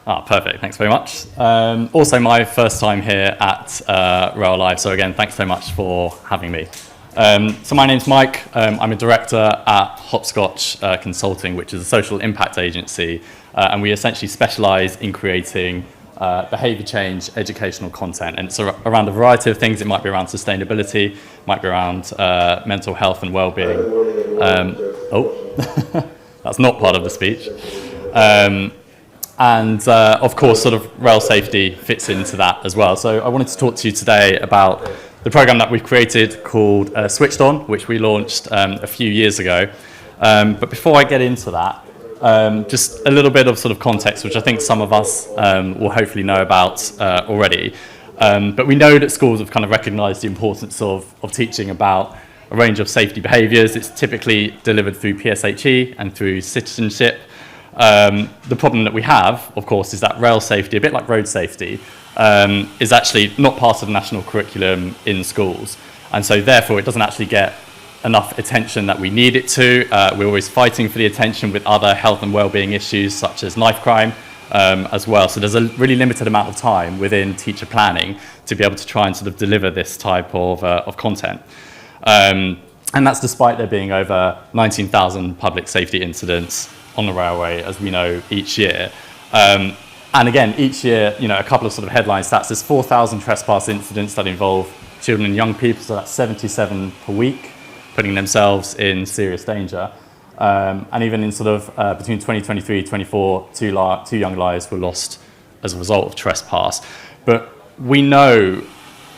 Perfect. Thanks very much. Also, my first time here at Rail Live, so again, thanks so much for having me. So my name's Mike. I'm a director at Hopscotch Consulting, which is a social impact agency, and we essentially specialise in creating behaviour change educational content, and it's around a variety of things. It might be around sustainability, it might be around mental health and well-being. That's not part of the speech. And of course, sort of rail safety fits into that as well. So I wanted to talk to you today about the program that we've created called Switched On, which we launched a few years ago. But before I get into that, just a little bit of sort of context, which I think some of us will hopefully know about already. But we know that schools have kind of recognised the importance of teaching about a range of safety behaviours. It's typically delivered through PSHE and through citizenship. The problem that we have, of course, is that rail safety, a bit like road safety, is actually not part of the national curriculum in schools. And so therefore it doesn't actually get enough attention that we need it to. We're always fighting for the attention with other health and well-being issues such as knife crime as well. So there's a really limited amount of time within teacher planning to be able to try and sort of deliver this type of content. And that's despite there being over 19,000 public safety incidents on the railway, as we know, each year. And again, each year, a couple of sort of headline stats, there's 4,000 trespass incidents that involve children and young people, so that's 77 per week, putting themselves in serious danger. And even in sort of between 2023 and 24, two young lives were lost as a result of trespass. But we know,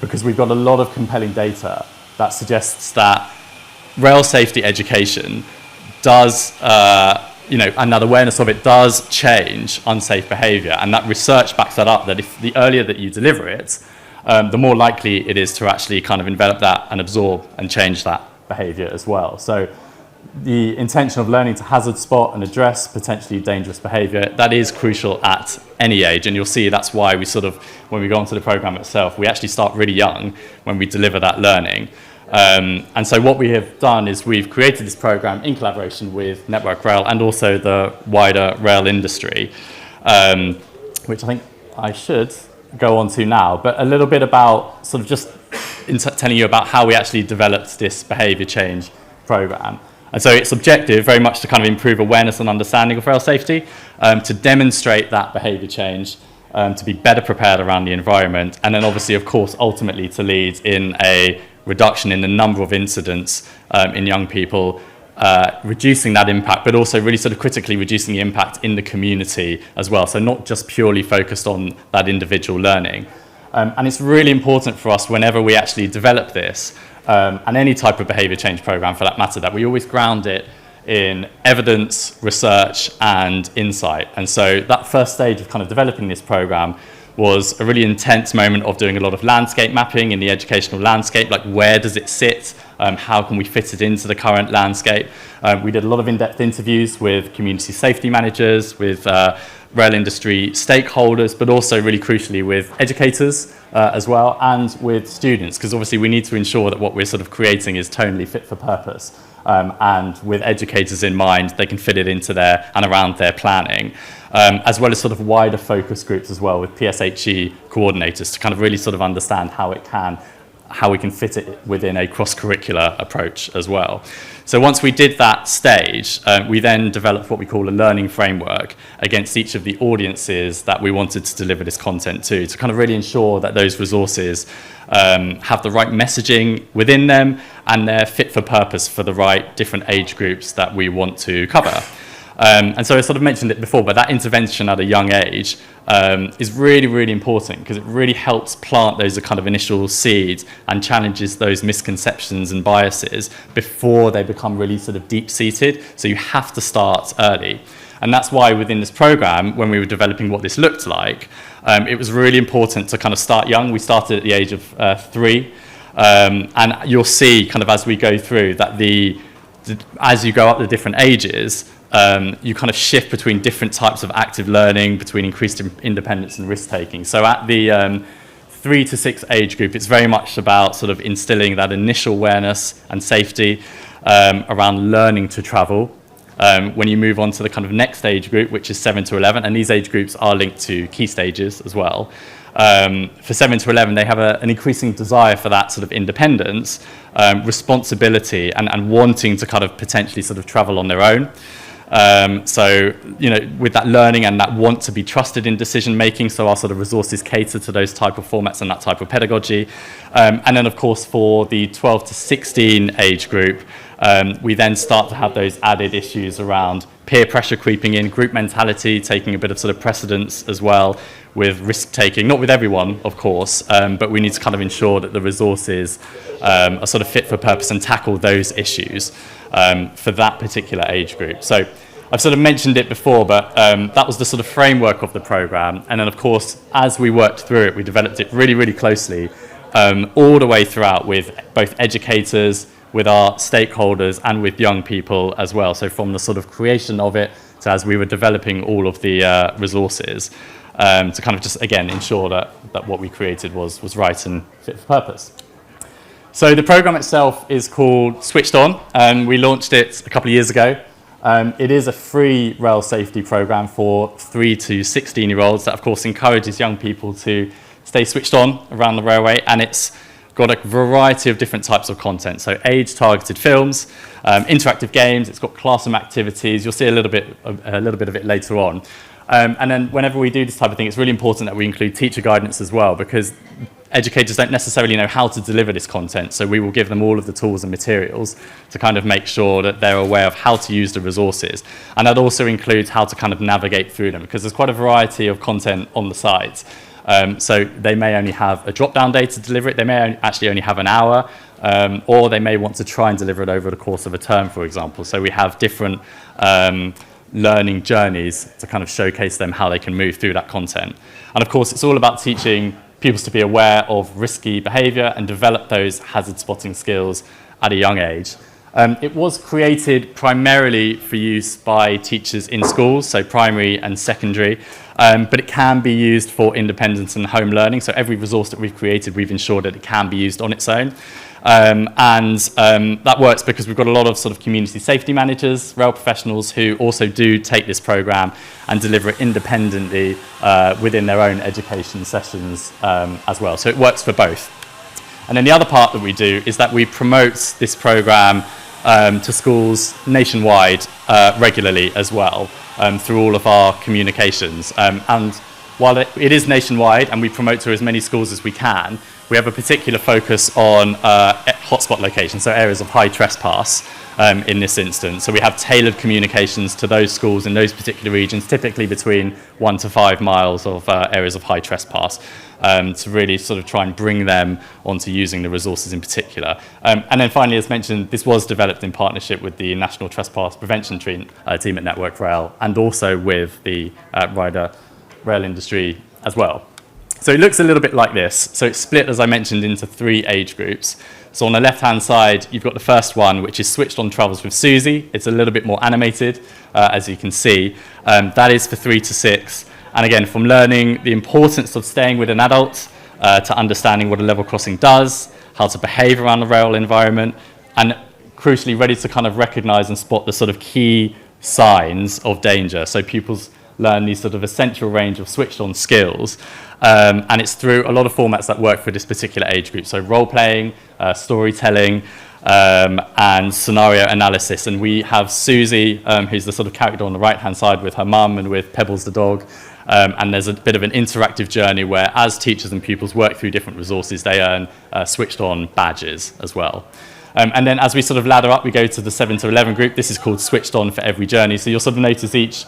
because we've got a lot of compelling data that suggests that rail safety education does, and that awareness of it does change unsafe behaviour. And that research backs that up, that if the earlier that you deliver it, the more likely it is to actually kind of envelop that and absorb and change that behaviour as well. So the intention of learning to hazard spot and address potentially dangerous behaviour, that is crucial at any age. And you'll see that's why we sort of, when we go onto the programme itself, we actually start really young when we deliver that learning. And so what we have done is we've created this program in collaboration with Network Rail and also the wider rail industry, which I think I should go on to now, but a little bit about sort of just telling you about how we actually developed this behaviour change program. And so its objective very much to kind of improve awareness and understanding of rail safety, to demonstrate that behaviour change, to be better prepared around the environment, and then obviously, of course, ultimately to lead in a reduction in the number of incidents in young people, reducing that impact, but also really sort of critically reducing the impact in the community as well. So not just purely focused on that individual learning. And it's really important for us whenever we actually develop this, and any type of behaviour change programme for that matter, that we always ground it in evidence, research and insight. And so that first stage of kind of developing this programme was a really intense moment of doing a lot of landscape mapping in the educational landscape, like where does it sit, how can we fit it into the current landscape. We did a lot of in-depth interviews with community safety managers, with rail industry stakeholders, but also really crucially with educators as well, and with students, because obviously we need to ensure that what we're sort of creating is tonally fit for purpose. And with educators in mind, they can fit it into their and around their planning, as well as sort of wider focus groups as well with PSHE coordinators to kind of really sort of understand how we can fit it within a cross-curricular approach as well. So once we did that stage, we then developed what we call a learning framework against each of the audiences that we wanted to deliver this content to kind of really ensure that those resources have the right messaging within them and they're fit for purpose for the right different age groups that we want to cover. And so I sort of mentioned it before, but that intervention at a young age is really, really important because it really helps plant those kind of initial seeds and challenges those misconceptions and biases before they become really sort of deep-seated. So you have to start early. And that's why within this program, when we were developing what this looked like, it was really important to kind of start young. We started at the age of 3. And you'll see kind of as we go through that as you go up the different ages, you kind of shift between different types of active learning, between increased independence and risk-taking. So at the 3 to 6 age group, it's very much about sort of instilling that initial awareness and safety around learning to travel, when you move on to the kind of next age group, which is 7 to 11, and these age groups are linked to key stages as well. For 7 to 11, they have an increasing desire for that sort of independence, responsibility, and wanting to kind of potentially sort of travel on their own. So, with that learning and that want to be trusted in decision making, so our sort of resources cater to those type of formats and that type of pedagogy. And then, of course, for the 12 to 16 age group, we then start to have those added issues around peer pressure creeping in, group mentality taking a bit of sort of precedence as well, with risk taking, not with everyone, of course, but we need to kind of ensure that the resources are sort of fit for purpose and tackle those issues for that particular age group. So I've sort of mentioned it before, but that was the sort of framework of the program. And then, of course, as we worked through it, we developed it really, really closely all the way throughout with both educators, with our stakeholders, and with young people as well. So from the sort of creation of it to as we were developing all of the resources to kind of just, again, ensure that what we created was right and fit for purpose. So the program itself is called Switched On, and we launched it a couple of years ago. It is a free rail safety program for 3 to 16-year-olds that, of course, encourages young people to stay switched on around the railway, and it's got a variety of different types of content. So age-targeted films, interactive games, it's got classroom activities. You'll see a little bit of it later on. And then whenever we do this type of thing, it's really important that we include teacher guidance as well, because educators don't necessarily know how to deliver this content. So we will give them all of the tools and materials to kind of make sure that they're aware of how to use the resources. And that also includes how to kind of navigate through them, because there's quite a variety of content on the site. So they may only have a drop-down day to deliver it. They may actually only have an hour, or they may want to try and deliver it over the course of a term, for example. So we have different learning journeys to kind of showcase them how they can move through that content. And of course, it's all about teaching pupils to be aware of risky behaviour and develop those hazard spotting skills at a young age. It was created primarily for use by teachers in schools, so primary and secondary, but it can be used for independence and home learning. So every resource that we've created, we've ensured that it can be used on its own. That works because we've got a lot of sort of community safety managers, rail professionals who also do take this programme and deliver it independently within their own education sessions as well. So it works for both. And then the other part that we do is that we promote this programme to schools nationwide regularly as well through all of our communications. And while it is nationwide and we promote to as many schools as we can, we have a particular focus on hotspot locations, so areas of high trespass in this instance. So we have tailored communications to those schools in those particular regions, typically between 1 to 5 miles of areas of high trespass, to really sort of try and bring them onto using the resources in particular. And then finally, as mentioned, this was developed in partnership with the National Trespass Prevention Team at Network Rail, and also with the rider rail industry as well. So it looks a little bit like this. So it's split, as I mentioned, into 3 age groups. So on the left-hand side, you've got the first one, which is Switched On Travels with Susie. It's a little bit more animated, as you can see. That is for 3 to 6. And again, from learning the importance of staying with an adult, to understanding what a level crossing does, how to behave around the rail environment, and crucially ready to kind of recognise and spot the sort of key signs of danger. So pupils learn these sort of essential range of switched on skills. And it's through a lot of formats that work for this particular age group. So role-playing, storytelling, and scenario analysis. And we have Susie, who's the sort of character on the right-hand side with her mum and with Pebbles the dog. And there's a bit of an interactive journey where, as teachers and pupils work through different resources, they earn switched on badges as well. And then as we sort of ladder up, we go to the 7 to 11 group. This is called Switched On for Every Journey. So you'll sort of notice each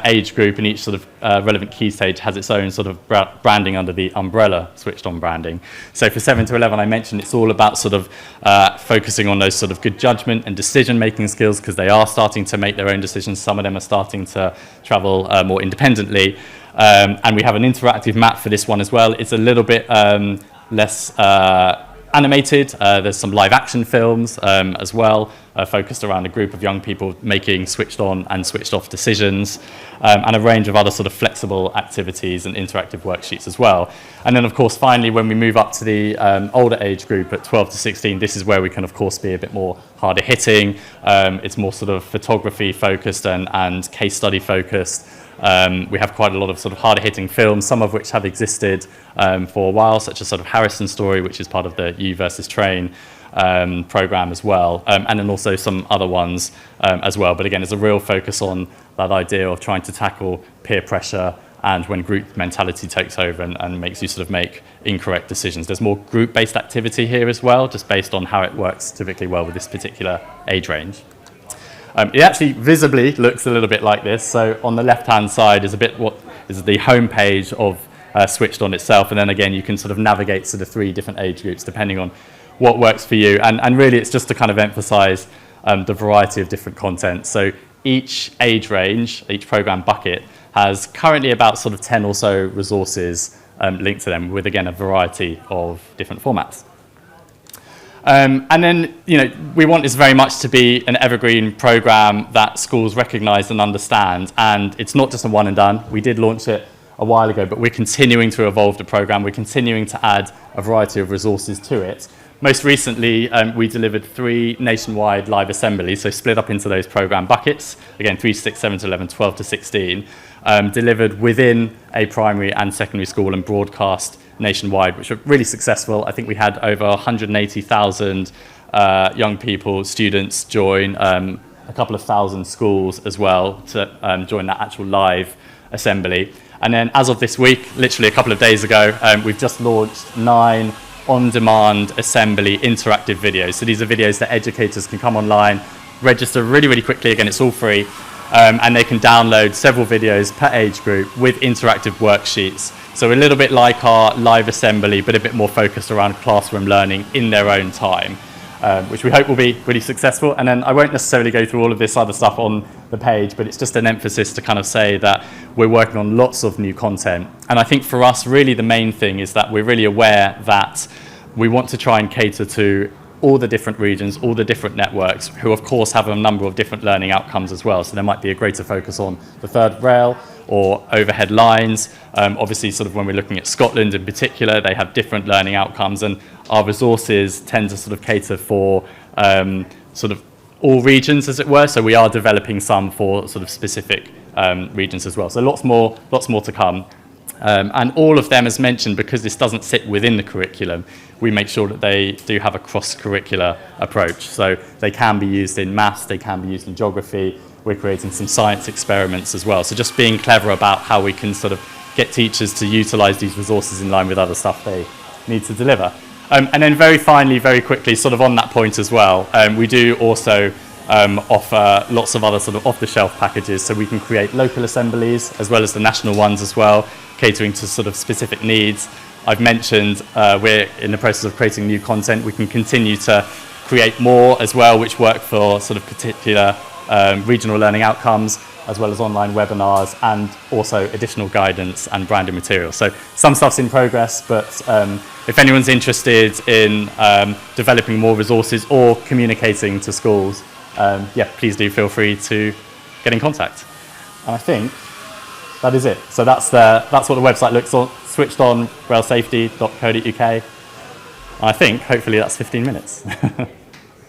age group and each sort of relevant key stage has its own sort of branding under the umbrella Switched On branding. So for 7 to 11, I mentioned it's all about sort of focusing on those sort of good judgment and decision-making skills, because they are starting to make their own decisions. Some of them are starting to travel more independently. And we have an interactive map for this one as well. It's a little bit less animated, there's some live action films as well, focused around a group of young people making switched on and switched off decisions, and a range of other sort of flexible activities and interactive worksheets as well. And then of course finally when we move up to the older age group at 12 to 16, this is where we can of course be a bit more harder hitting. It's more sort of photography focused and case study focused. We have quite a lot of sort of harder hitting films, some of which have existed for a while, such as sort of Harrison's Story, which is part of the U versus Train program as well, and then also some other ones as well. But again, there's a real focus on that idea of trying to tackle peer pressure and when group mentality takes over and makes you sort of make incorrect decisions. There's more group-based activity here as well, just based on how it works typically well with this particular age range. It actually visibly looks a little bit like this. So on the left-hand side is a bit what is the home page of Switched On itself, and then again you can sort of navigate to the 3 different age groups depending on what works for you. And really it's just to kind of emphasize the variety of different content. So each age range, each program bucket, has currently about sort of 10 or so resources linked to them with, again, a variety of different formats. And then, we want this very much to be an evergreen program that schools recognise and understand. And it's not just a one and done. We did launch it a while ago, but we're continuing to evolve the program. We're continuing to add a variety of resources to it. Most recently, we delivered 3 nationwide live assemblies, so split up into those program buckets. Again, 3 to 6, 7 to 11, 12 to 16, delivered within a primary and secondary school and broadcast nationwide, which were really successful. I think we had over 180,000 young people, students join, a couple of thousand schools as well to join that actual live assembly. And then as of this week, literally a couple of days ago, we've just launched 9 on-demand assembly interactive videos. So these are videos that educators can come online, register really, really quickly. Again, it's all free. And they can download several videos per age group with interactive worksheets. So a little bit like our live assembly, but a bit more focused around classroom learning in their own time, which we hope will be really successful. And then I won't necessarily go through all of this other stuff on the page, but it's just an emphasis to kind of say that we're working on lots of new content. And I think for us, really the main thing is that we're really aware that we want to try and cater to all the different regions, all the different networks, who of course have a number of different learning outcomes as well. So there might be a greater focus on the third rail or overhead lines. Obviously, sort of when we're looking at Scotland in particular, they have different learning outcomes, and our resources tend to sort of cater for sort of all regions, as it were. So we are developing some for sort of specific regions as well. So lots more to come. And all of them, as mentioned, because this doesn't sit within the curriculum, we make sure that they do have a cross-curricular approach. So they can be used in maths, they can be used in geography. We're creating some science experiments as well. So just being clever about how we can sort of get teachers to utilise these resources in line with other stuff they need to deliver. And then very finally, very quickly, sort of on that point as well, we do also offer lots of other sort of off-the-shelf packages, so we can create local assemblies as well as the national ones as well, catering to sort of specific needs. I've mentioned we're in the process of creating new content. We can continue to create more as well, which work for sort of particular regional learning outcomes, as well as online webinars and also additional guidance and branding materials. So some stuff's in progress, but if anyone's interested in developing more resources or communicating to schools, please do feel free to get in contact. And I think that is it. So that's what the website looks like, switchedonrailsafety.co.uk. And I think hopefully that's 15 minutes.